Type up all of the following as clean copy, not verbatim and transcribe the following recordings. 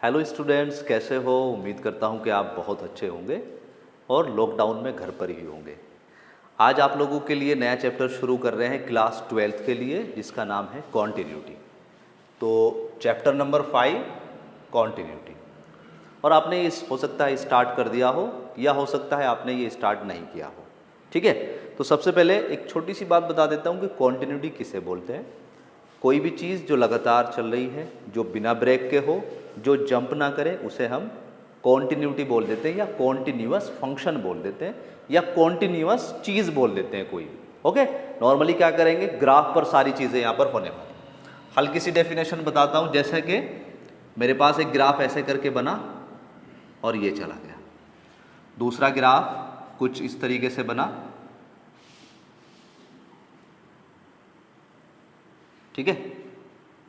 Hello students, कैसे हो? उम्मीद करता हूँ कि आप बहुत अच्छे होंगे और लॉकडाउन में घर पर ही होंगे। आज आप लोगों के लिए नया चैप्टर शुरू कर रहे हैं क्लास 12th के लिए, जिसका नाम है कॉन्टिन्यूटी। तो चैप्टर नंबर 5 कॉन्टिन्यूटी। और आपने इस हो सकता है स्टार्ट कर दिया हो या हो सकता है आपने ये स्टार्ट नहीं किया हो। ठीक है, तो सबसे पहले एक छोटी सी बात बता देता हूँ कि कॉन्टिन्यूटी किसे बोलते हैं। कोई भी चीज़ जो लगातार चल रही है, जो बिना ब्रेक के हो, जो जंप ना करे, उसे हम कॉन्टिन्यूटी बोल देते हैं या कॉन्टिन्यूअस फंक्शन बोल देते हैं या कॉन्टिन्यूअस चीज़ बोल देते हैं कोई भी। ओके, नॉर्मली क्या करेंगे, ग्राफ पर सारी चीज़ें यहाँ पर होने वाली। हल्की सी डेफिनेशन बताता हूँ, जैसे कि मेरे पास एक ग्राफ ऐसे करके बना और ये चला गया। दूसरा ग्राफ कुछ इस तरीके से बना, ठीक है।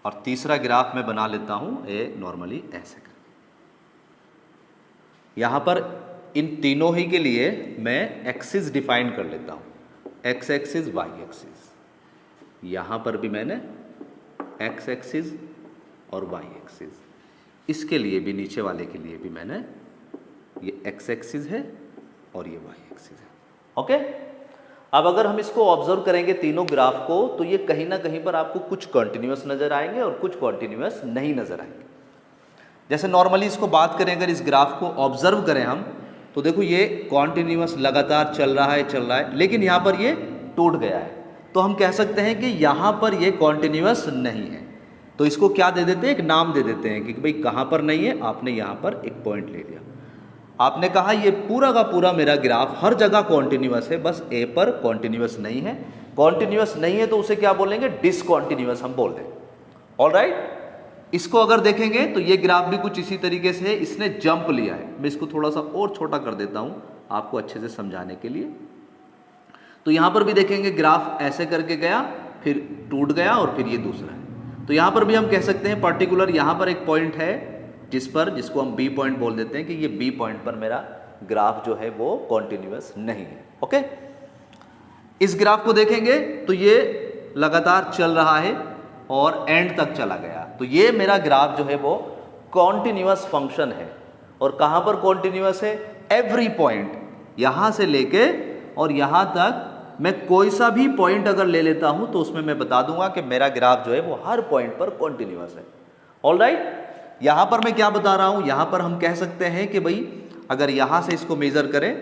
और तीसरा ग्राफ मैं बना लेता हूं ये नॉर्मली ऐसे कर। यहां पर इन तीनों ही के लिए मैं एक्सिस डिफाइन कर लेता हूं, एक्स एक्सिस, वाई एक्सिस। यहां पर भी मैंने एक्स एक्सिस और वाई एक्सिस। इसके लिए भी, नीचे वाले के लिए भी मैंने ये एक्स एक्सिस है और ये वाई एक्सिस है। ओके, अब अगर हम इसको ऑब्जर्व करेंगे तीनों ग्राफ को, तो ये कहीं ना कहीं पर आपको कुछ कॉन्टिन्यूअस नजर आएंगे और कुछ कॉन्टिन्यूअस नहीं नजर आएंगे। जैसे नॉर्मली इसको बात करें, अगर इस ग्राफ को ऑब्जर्व करें हम, तो देखो ये कॉन्टिन्यूअस लगातार चल रहा है, लेकिन यहाँ पर ये टूट गया है। तो हम कह सकते हैं कि यहाँ पर ये कॉन्टिन्यूअस नहीं है। तो इसको क्या दे देते हैं, एक नाम दे देते हैं कि भाई कहाँ पर नहीं है। आपने यहाँ पर एक पॉइंट ले लिया, आपने कहा ये पूरा का पूरा मेरा ग्राफ हर जगह कॉन्टिन्यूअस है, बस ए पर कॉन्टिन्यूअस नहीं है। कॉन्टिन्यूअस नहीं है तो उसे क्या बोलेंगे, डिसकॉन्टिन्यूअस हम बोल दें। ऑलराइट, इसको अगर देखेंगे तो ये ग्राफ भी कुछ इसी तरीके से है, इसने जंप लिया है। मैं इसको थोड़ा सा और छोटा कर देता हूं आपको अच्छे से समझाने के लिए। तो यहां पर भी देखेंगे ग्राफ ऐसे करके गया, फिर टूट गया और फिर ये दूसरा है। तो यहां पर भी हम कह सकते हैं पर्टिकुलर यहां पर एक पॉइंट है जिसको हम बी पॉइंट बोल देते हैं कि ये बी पॉइंट पर मेरा ग्राफ जो है वो कॉन्टिन्यूअस नहीं है। ओके, इस ग्राफ को देखेंगे तो ये लगातार चल रहा है और एंड तक चला गया। तो ये मेरा ग्राफ जो है वो कॉन्टिन्यूअस फंक्शन है। और कहां पर कॉन्टिन्यूअस है, एवरी पॉइंट, यहां से लेके और यहां तक मैं कोई सा भी पॉइंट अगर ले लेता हूं तो उसमें मैं बता दूंगा कि मेरा ग्राफ जो है वो हर पॉइंट पर कॉन्टिन्यूअस है। ऑलराइट, यहां पर मैं क्या बता रहा हूं, यहां पर हम कह सकते हैं कि भाई अगर यहां से इसको मेजर करें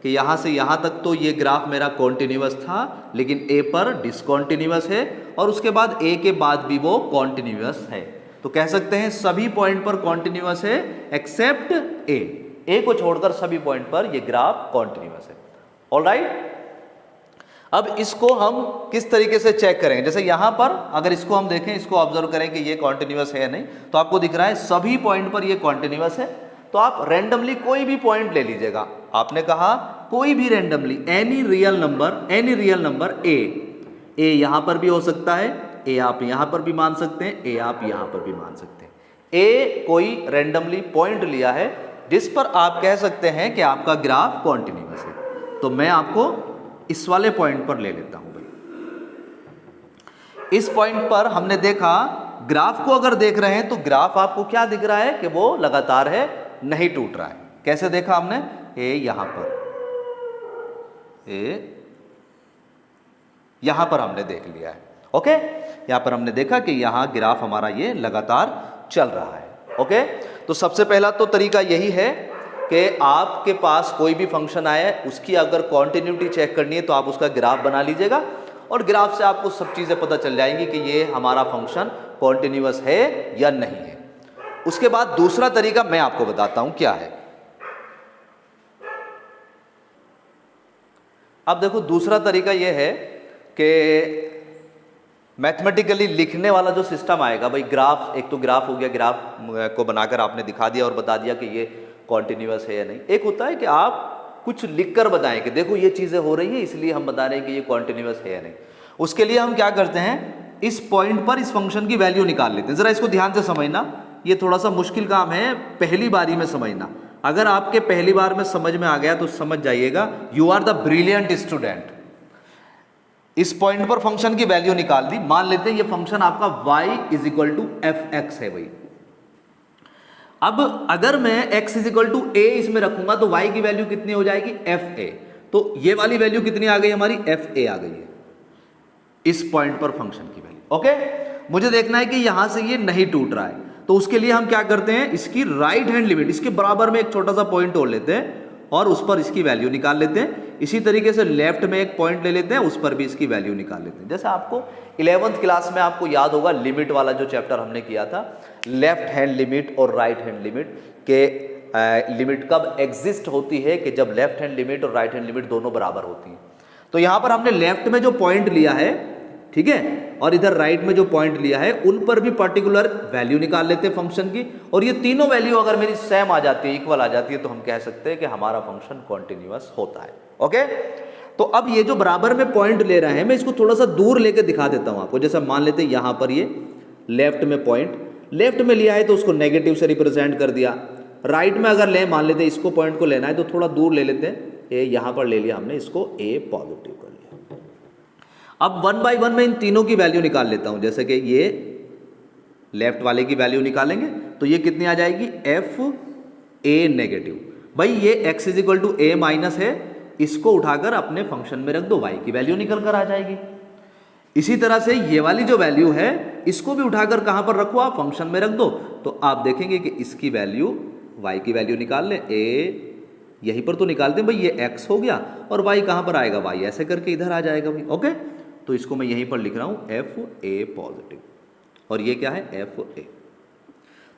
कि यहां से यहां तक तो ये ग्राफ मेरा कॉन्टिन्यूअस था, लेकिन ए पर डिसकॉन्टिन्यूअस है और उसके बाद ए के बाद भी वो कॉन्टिन्यूअस है। तो कह सकते हैं सभी पॉइंट पर कॉन्टिन्यूअस है एक्सेप्ट ए को छोड़कर सभी पॉइंट पर ये ग्राफ कॉन्टिन्यूअस है। ऑलराइट, अब इसको हम किस तरीके से चेक करेंगे, जैसे यहां पर अगर इसको हम देखें, इसको ऑब्जर्व करें कि ये कॉन्टिन्यूअस है या नहीं, तो आपको दिख रहा है सभी पॉइंट पर ये कॉन्टिन्यूअस है। तो आप रैंडमली कोई भी पॉइंट ले लीजिएगा। आपने कहा कोई भी randomly, any real number A यहां पर भी हो सकता है, ए आप यहां पर भी मान सकते हैं, ए आप यहां पर भी मान सकते हैं। ए कोई रैंडमली पॉइंट लिया है जिस पर आप कह सकते हैं कि आपका ग्राफ कॉन्टिन्यूअस है। तो मैं आपको इस वाले पॉइंट पर ले लेता हूं भाई। इस पॉइंट पर हमने देखा, ग्राफ को अगर देख रहे हैं तो ग्राफ आपको क्या दिख रहा है कि वो लगातार है, नहीं टूट रहा है। कैसे देखा हमने, ए यहां पर, ए यहां पर हमने देख लिया है। ओके, यहां पर हमने देखा कि यहां ग्राफ हमारा ये लगातार चल रहा है। ओके, तो सबसे पहला तो तरीका यही है कि आपके पास कोई भी फंक्शन आए, उसकी अगर कॉन्टिन्यूटी चेक करनी है तो आप उसका ग्राफ बना लीजिएगा और ग्राफ से आपको सब चीज़ें पता चल जाएंगी कि ये हमारा फंक्शन कॉन्टिन्यूअस है या नहीं है। उसके बाद दूसरा तरीका मैं आपको बताता हूं क्या है। अब देखो, दूसरा तरीका यह है कि मैथमेटिकली लिखने वाला जो सिस्टम आएगा भाई, ग्राफ, एक तो ग्राफ हो गया, ग्राफ को बनाकर आपने दिखा दिया और बता दिया कि ये कॉन्टिन्यूअस है या नहीं। एक होता है कि आप कुछ लिखकर बताएं कि देखो ये चीजें हो रही है, इसलिए हम बता रहे हैं कि ये कॉन्टिन्यूअस है या नहीं। उसके लिए हम क्या करते हैं, इस पॉइंट पर इस फंक्शन की वैल्यू निकाल लेते हैं। जरा इसको ध्यान से समझना, ये थोड़ा सा मुश्किल काम है पहली बारी में समझना। अगर आपके पहली बार में समझ में आ गया तो समझ जाइएगा, you are the brilliant student. इस पॉइंट पर फंक्शन की वैल्यू निकाल दी, मान लेते हैं ये फंक्शन आपका y is equal to F X है भाई। अब अगर मैं x इजिकल टू ए इसमें रखूंगा तो y की वैल्यू कितनी हो जाएगी, एफ ए। तो ये वाली वैल्यू कितनी आ गई हमारी, एफ ए आ गई है इस पॉइंट पर फंक्शन की वैल्यू। ओके, मुझे देखना है कि यहां से ये नहीं टूट रहा है, तो उसके लिए हम क्या करते हैं, इसकी राइट हैंड लिमिट, इसके बराबर में एक छोटा सा पॉइंट तोड़ लेते हैं और उस पर इसकी वैल्यू निकाल लेते हैं। इसी तरीके से लेफ्ट में एक पॉइंट ले लेते हैं, उस पर भी इसकी वैल्यू निकाल लेते हैं। जैसे आपको 11th क्लास में आपको याद होगा, लिमिट वाला जो चैप्टर हमने किया था, लेफ्ट हैंड लिमिट और राइट हैंड लिमिट के लिमिट कब एग्जिस्ट होती है, कि जब लेफ्ट हैंड लिमिट और राइट हैंड लिमिट दोनों बराबर होती हैं। तो यहां पर हमने लेफ्ट में जो पॉइंट लिया है, ठीक है, और इधर राइट में जो पॉइंट लिया है, उन पर भी पर्टिकुलर वैल्यू निकाल लेते हैं फंक्शन की, और ये तीनों वैल्यू अगर मेरी सेम आ जाती है, इक्वल आ जाती है, तो हम कह सकते हैं कि हमारा फंक्शन कॉन्टिन्यूअस होता है। ओके, तो अब ये जो बराबर में पॉइंट ले रहे हैं, मैं इसको थोड़ा सा दूर लेके दिखा देता हूं आपको। जैसा मान लेते हैं यहां पर ये लेफ्ट में पॉइंट, लेफ्ट में लिया है तो उसको नेगेटिव से रिप्रेजेंट कर दिया। राइट में अगर ले, मान लेते हैं इसको पॉइंट को लेना है तो थोड़ा दूर ले लेते हैं, ए यहां पर ले लिया हमने, इसको ए पॉजिटिव कर लिया। अब 1 बाई 1 में इन तीनों की वैल्यू निकाल लेता हूं। जैसे कि ये लेफ्ट वाले की वैल्यू निकालेंगे तो ये कितनी आ जाएगी, एफ ए नेगेटिव। भाई ये x is equal to A minus है, इसको उठाकर अपने फंक्शन में रख दो, y की वैल्यू निकल कर आ जाएगी। इसी तरह से ये वाली जो वैल्यू है, इसको भी उठाकर कहां पर रखो आप, फंक्शन में रख दो, तो आप देखेंगे कि इसकी वैल्यू, y की वैल्यू निकाल ले, a यहीं पर तो निकालते हैं भाई, ये x हो गया और y कहां पर आएगा, y ऐसे करके इधर आ जाएगा भाई। ओके, तो इसको मैं यहीं पर लिख रहा हूं एफ ए पॉजिटिव, और ये क्या है, एफ ए।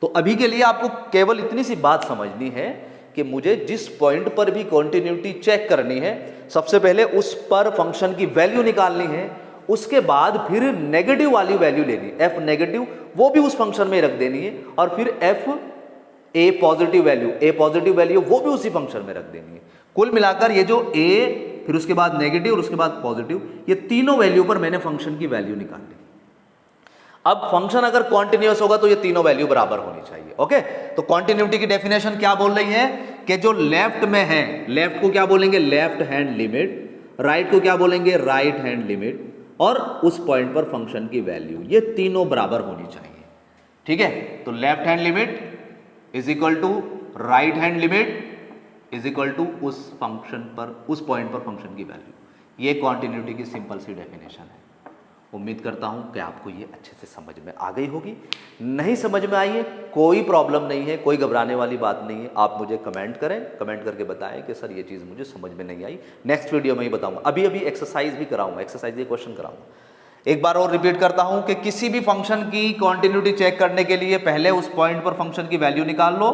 तो अभी के लिए आपको केवल इतनी सी बात समझनी है कि मुझे जिस पॉइंट पर भी कॉन्टिन्यूटी चेक करनी है, सबसे पहले उस पर फंक्शन की वैल्यू निकालनी है, उसके बाद फिर नेगेटिव वाली वैल्यू लेनी, एफ नेगेटिव, वो भी उस फंक्शन में रख देनी है, और फिर एफ ए पॉजिटिव वैल्यू वो भी उसी फंक्शन में रख देनी है। कुल मिलाकर ये जो ए, फिर उसके बाद नेगेटिव और उसके बाद पॉजिटिव, ये तीनों वैल्यू पर मैंने फंक्शन की वैल्यू निकाल ली। अब फंक्शन अगर कॉन्टिन्यूअस होगा तो ये तीनों वैल्यू बराबर होनी चाहिए। ओके, तो कॉन्टिन्यूटी की डेफिनेशन क्या बोल रही है कि जो लेफ्ट में है, लेफ्ट को क्या बोलेंगे, लेफ्ट हैंड लिमिट, राइट को क्या बोलेंगे, राइट हैंड लिमिट, और उस पॉइंट पर फंक्शन की वैल्यू, ये तीनों बराबर होनी चाहिए। ठीक है, तो left hand limit is equal to right hand limit is equal to उस फंक्शन पर, उस पॉइंट पर फंक्शन की वैल्यू। ये कॉन्टिन्यूटी की सिंपल सी डेफिनेशन है। उम्मीद करता हूं कि आपको ये अच्छे से समझ में आ गई होगी। नहीं समझ में आई है, कोई प्रॉब्लम नहीं है, कोई घबराने वाली बात नहीं है। आप मुझे कमेंट करें, कमेंट करके बताएं कि सर ये चीज़ मुझे समझ में नहीं आई। नेक्स्ट वीडियो में ही बताऊंगा। अभी अभी एक्सरसाइज भी कराऊंगा, एक्सरसाइज के क्वेश्चन कराऊंगा। एक बार और रिपीट करता हूं कि किसी भी फंक्शन की कॉन्टिन्यूटी चेक करने के लिए पहले उस पॉइंट पर फंक्शन की वैल्यू निकाल लो,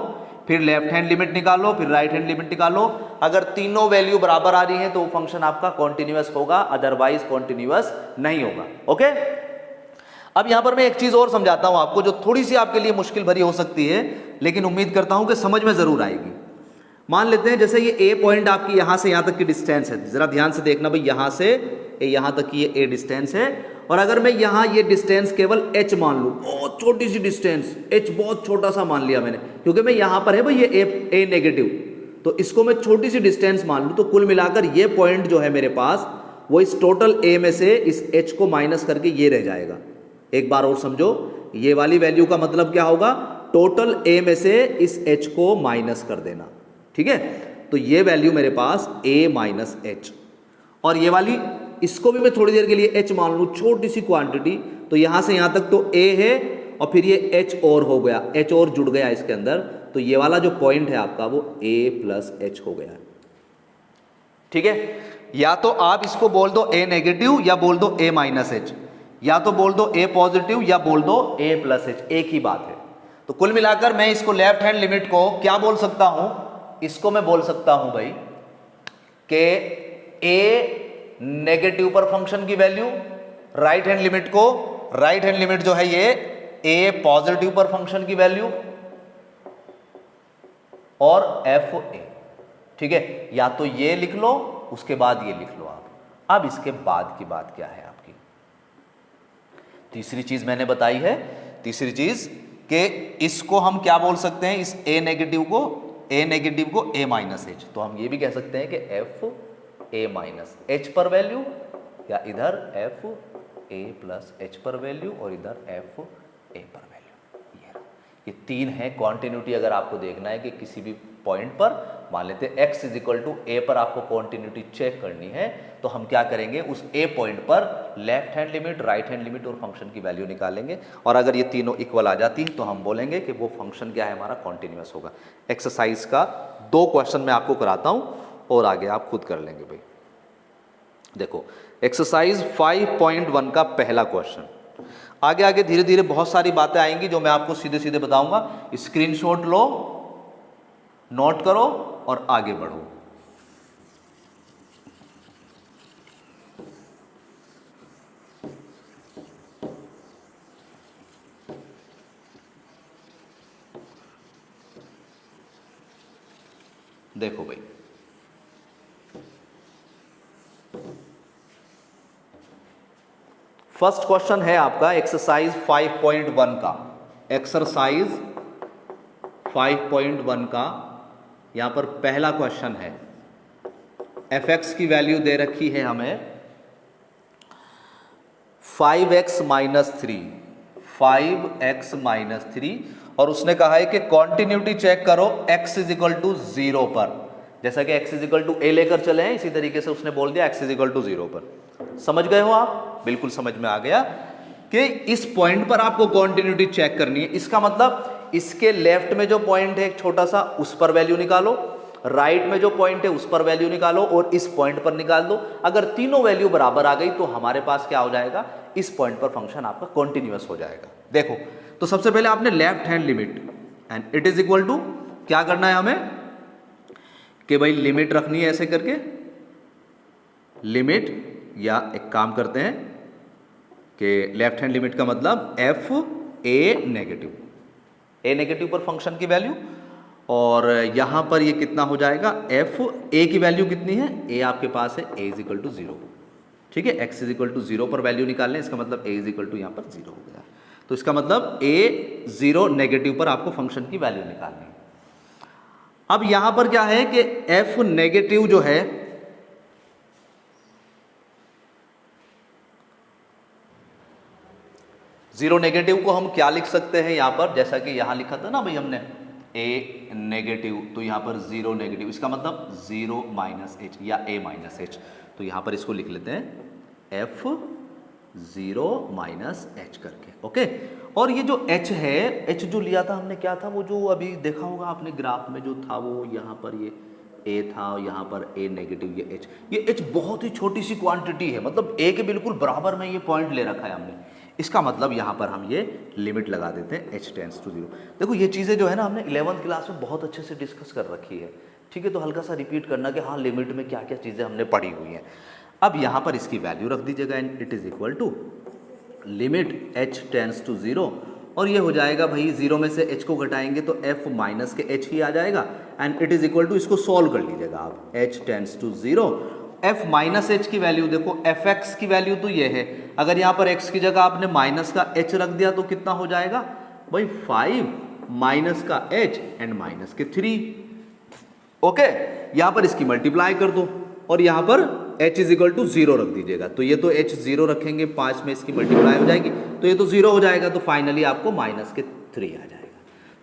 फिर लेफ्ट हैंड लिमिट निकालो, फिर राइट हैंड लिमिट निकालो। अगर तीनों वैल्यू बराबर आ रही हैं तो फंक्शन आपका कॉन्टिन्यूअस होगा, अदरवाइज कॉन्टिन्यूअस नहीं होगा। ओके, अब यहां पर मैं एक चीज और समझाता हूं आपको, जो थोड़ी सी आपके लिए मुश्किल भरी हो सकती है, लेकिन उम्मीद करता हूं कि समझ में जरूर आएगी। मान लेते हैं जैसे ये ए पॉइंट आपकी यहां से यहां तक की डिस्टेंस है, जरा ध्यान से देखना भाई, यहां से यहां तक की ये ए डिस्टेंस है, और अगर मैं यहां ये डिस्टेंस केवल h मान लूं, बहुत छोटी सी डिस्टेंस, h बहुत छोटा सा मान लिया मैंने, क्योंकि मैं यहां पर है भाई ये a नेगेटिव, तो इसको मैं छोटी सी डिस्टेंस मान लूं, तो कुल मिलाकर ये पॉइंट जो है मेरे पास, वो इस टोटल a में से इस h को माइनस करके ये रह जाएगा। एक बार और समझो, ये वाली वैल्यू का मतलब क्या होगा, टोटल a में से इस h को माइनस कर देना। ठीक है, तो ये वैल्यू मेरे पास a माइनस h, और ये वाली, इसको भी मैं थोड़ी देर के लिए h मान लूं, छोटी सी क्वांटिटी, तो यहां से यहां तक तो a है, और फिर ये h और हो गया, h और जुड़ गया इसके अंदर, तो ये वाला जो पॉइंट है आपका वो a प्लस h हो गया। ठीक है, या तो आप इसको बोल दो a नेगेटिव, या बोल दो a माइनस h, या तो बोल दो a पॉजिटिव, या बोल दो a प्लस h, एक ही बात है। तो कुल मिलाकर मैं इसको लेफ्ट हैंड लिमिट को क्या बोल सकता हूं, इसको मैं बोल सकता हूं भाई कि a नेगेटिव पर फंक्शन की वैल्यू, राइट हैंड लिमिट को, राइट हैंड लिमिट जो है ये a पॉजिटिव पर फंक्शन की वैल्यू, और एफ ए। ठीक है, या तो ये लिख लो, उसके बाद ये लिख लो आप। अब इसके बाद की बात क्या है आपकी, तीसरी चीज मैंने बताई है, तीसरी चीज कि इसको हम क्या बोल सकते हैं, इस a नेगेटिव को a माइनस एच, तो हम ये भी कह सकते हैं कि एफ a माइनस एच पर वैल्यू, या इधर एफ a प्लस एच पर वैल्यू, और इधर एफ a पर वैल्यू। ये 3 है कॉन्टिन्यूटी। अगर आपको देखना है कि किसी भी पॉइंट पर मान लेते हैं x इज इक्वल टू ए पर आपको कॉन्टिन्यूटी चेक करनी है, तो हम क्या करेंगे, उस ए पॉइंट पर left hand limit, right hand limit और फंक्शन की वैल्यू निकालेंगे, और अगर ये तीनों इक्वल आ जाती हैं तो हम बोलेंगे कि वो फंक्शन क्या है, हमारा कॉन्टिन्यूअस होगा। एक्सरसाइज का 2 क्वेश्चन मैं आपको कराता हूँ और आगे आप खुद कर लेंगे भाई। देखो एक्सरसाइज 5.1 का पहला क्वेश्चन। आगे आगे धीरे धीरे बहुत सारी बातें आएंगी जो मैं आपको सीधे सीधे बताऊंगा। स्क्रीनशॉट लो, नोट करो और आगे बढ़ो। देखो भाई, फर्स्ट क्वेश्चन है आपका एक्सरसाइज 5.1 का। एक्सरसाइज 5.1 का यहां पर पहला क्वेश्चन है। fx की वैल्यू दे रखी है हमें 5x माइनस 3, 5x माइनस 3, और उसने कहा है कि कॉन्टिन्यूटी चेक करो x इज इक्वल टू 0 पर। जैसा कि x is equal to a लेकर चले हैं, इसी तरीके से उसने बोल दिया x इज इक्वल टू 0 पर। समझ गए हो आप? बिल्कुल समझ में आ गया कि इस पॉइंट पर आपको कॉन्टिन्यूटी चेक करनी है। इसका मतलब इसके लेफ्ट में जो पॉइंट है एक छोटा सा, उस पर वैल्यू निकालो, राइट में जो पॉइंट है उस पर वैल्यू निकालो और इस पॉइंट पर निकाल दो। अगर तीनों वैल्यू बराबर आ गई तो हमारे पास क्या हो जाएगा, इस पॉइंट पर फंक्शन आपका कॉन्टिन्यूअस हो जाएगा। देखो तो सबसे पहले आपने left hand limit and it is equal to क्या करना है हमें कि भाई लिमिट रखनी है ऐसे करके, लिमिट, या एक काम करते हैं कि लेफ्ट हैंड लिमिट का मतलब F A negative, A negative पर फंक्शन की वैल्यू, और यहां पर ये कितना हो जाएगा, एफ ए की वैल्यू कितनी है, ए आपके पास है ए इज इक्वल टू 0। ठीक है, एक्स इज इक्वल टू 0 पर वैल्यू निकाल लें, इसका मतलब ए इज इक्वल टू यहां पर 0 हो गया। तो इसका मतलब ए 0 नेगेटिव पर आपको फंक्शन की वैल्यू निकालनी है। अब यहां पर क्या है कि एफ नेगेटिव जो है, जीरो नेगेटिव को हम क्या लिख सकते हैं यहां पर, जैसा कि यहां लिखा था ना भाई हमने ए नेगेटिव, तो यहां पर 0 नेगेटिव, इसका मतलब 0 माइनस एच या ए माइनस एच। तो यहां पर इसको लिख लेते हैं एफ 0 माइनस एच करके। ओके, और ये जो एच है, एच जो लिया था हमने क्या था, वो जो अभी देखा होगा आपने ग्राफ में जो था, वो यहां पर ये ए था, यहाँ पर ए नेगेटिव, ये एच बहुत ही छोटी सी क्वांटिटी है, मतलब ए के बिल्कुल बराबर में ये पॉइंट ले रखा है हमने। इसका मतलब यहाँ पर हम ये लिमिट लगा देते हैं h टेंड्स टू 0। देखो ये चीज़ें जो है ना हमने 11th क्लास में बहुत अच्छे से डिस्कस कर रखी है। ठीक है, तो हल्का सा रिपीट करना कि हाँ लिमिट में क्या क्या चीज़ें हमने पढ़ी हुई हैं। अब यहाँ पर इसकी वैल्यू रख दीजिएगा and it is equal to limit h tends to 0, और ये हो जाएगा भाई 0 में से h को घटाएंगे तो f माइनस के h ही आ जाएगा and it is equal to, इसको सॉल्व कर लीजिएगा आप, h tends to 0, f minus H की वैल्यू देखो, fx की वैल्यू तो ये है, अगर यहाँ पर x की जगह आपने माइनस का h रख दिया तो कितना हो जाएगा भाई 5 माइनस का h एंड माइनस के 3। ओके, यहाँ पर इसकी मल्टीप्लाई कर दो और यहाँ पर h इज इक्वल टू 0 रख दीजिएगा, तो ये तो h 0 रखेंगे, 5 में इसकी मल्टीप्लाई हो जाएगी तो ये तो 0 हो जाएगा, तो फाइनली आपको माइनस के 3 आ जाएगा।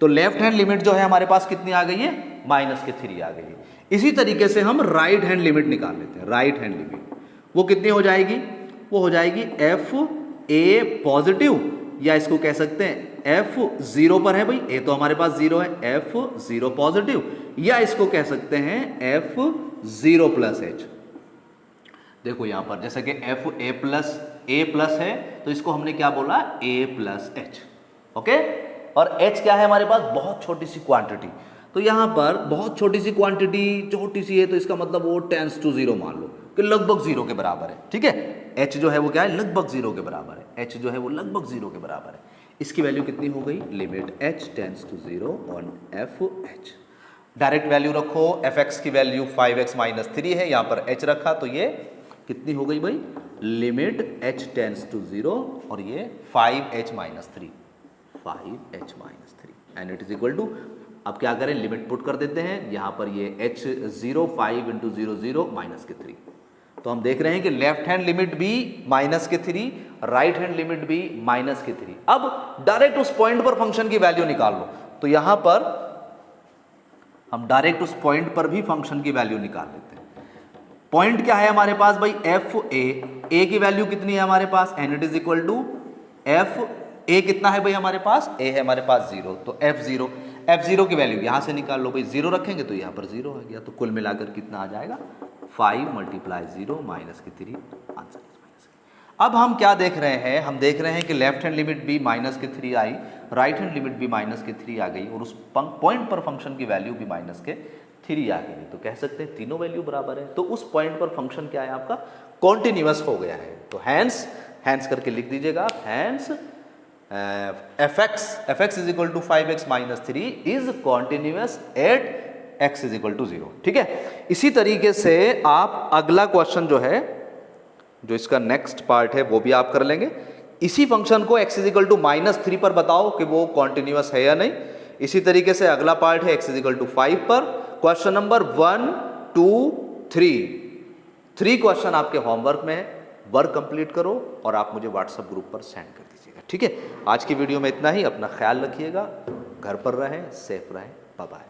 तो लेफ्ट हैंड लिमिट जो है हमारे पास कितनी आ गई है, माइनस के 3 आ गई है। इसी तरीके से हम राइट हैंड लिमिट निकाल लेते हैं। राइट हैंड लिमिट वो कितनी हो जाएगी, वो हो जाएगी एफ ए पॉजिटिव, या इसको कह सकते हैं एफ 0 पर है भाई, ए तो हमारे पास 0 है, एफ 0 पॉजिटिव, या इसको कह सकते हैं एफ 0 प्लस एच। देखो यहां पर जैसे कि एफ ए प्लस है तो इसको हमने क्या बोला, ए प्लस एच। ओके, और h क्या है हमारे पास, बहुत छोटी सी क्वांटिटी, तो यहाँ पर बहुत छोटी सी क्वांटिटी, छोटी सी है तो इसका मतलब वो टेंस टू 0 मान लो कि लगभग 0 के बराबर है। ठीक है, h जो है वो क्या है, लगभग 0 के बराबर है, h जो है वो लगभग 0 के बराबर है। इसकी वैल्यू कितनी हो गई, limit h tends to 0 on F H. Direct value रखो, fx की वैल्यू 5x माइनस 3 है, यहाँ पर h रखा तो ये कितनी हो गई भाई, लिमिट h टेंस टू 0 और ये 5h minus 3, 5h minus 3 and it is equal to, अब क्या करें, लिमिट पुट कर देते हैं, यहाँ पर ये h 0 5 इंटू 0 0 माइनस के 3, तो हम देख रहे हैं कि लेफ्ट हैंड लिमिट भी -3, राइट हैंड लिमिट भी -3। अब डायरेक्ट उस पॉइंट पर फंक्शन की वैल्यू निकाल लो। तो यहां पर हम डायरेक्ट उस पॉइंट पर भी फंक्शन की वैल्यू निकाल लेते हैं। पॉइंट क्या है हमारे पास भाई, एफ ए की वैल्यू कितनी है हमारे पास, and it is equal to F A कितना है भाई हमारे पास, ए है हमारे पास 0, तो f0 की वैल्यू यहां से निकाल लो भाई, 0 रखेंगे तो यहां पर 0 आ गया, तो कुल मिलाकर कितना आ जाएगा 5 × 0 -3, आंसर। अब हम क्या देख रहे हैं, हम देख रहे हैं कि लेफ्ट हैंड लिमिट भी -3 आई, राइट हैंड लिमिट भी -3 आ गई, और उस पॉइंट पर फंक्शन की वैल्यू भी -3 आ गई। तो कह सकते हैं तीनों वैल्यू बराबर है, तो उस पॉइंट पर फंक्शन क्या है आपका, कॉन्टिन्यूअस हो गया है। तो हैंस करके लिख दीजिएगा, hence fx is equal to 5x - 3 is continuous at x is equal to 0। ठीक है, इसी तरीके से आप अगला क्वेश्चन जो है, जो इसका नेक्स्ट पार्ट है वो भी आप कर लेंगे। इसी फंक्शन को x इज इक्वल टू -3 पर बताओ कि वो कॉन्टिन्यूअस है या नहीं। इसी तरीके से अगला पार्ट है x इज इक्वल टू 5 पर। क्वेश्चन नंबर 1, 2, 3 क्वेश्चन आपके होमवर्क में है, वर्क कंप्लीट करो और आप मुझे व्हाट्सएप ग्रुप पर सेंड कर दीजिएगा। ठीक है, आज की वीडियो में इतना ही। अपना ख्याल रखिएगा, घर पर रहें, सेफ रहें, बाय बाय।